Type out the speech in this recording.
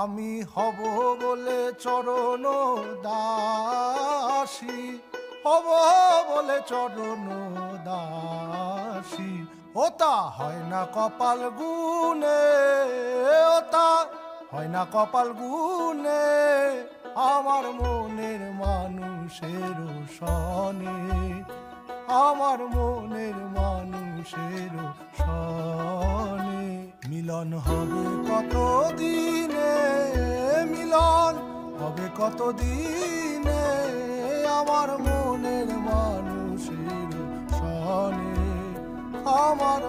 আমি হব বলে চরণ দাসী, হব বলে চরণ দাসী। ওটা হয় না কপাল গুনে, ওটা হয় না কপাল গুনে, আমার মনের মানুষের সনে, আমার মনের মানুষের সনে। মিলন হবে কত দিনে, মিলন হবে কত দিনে, আমার মনের মানুষের সনে, আমার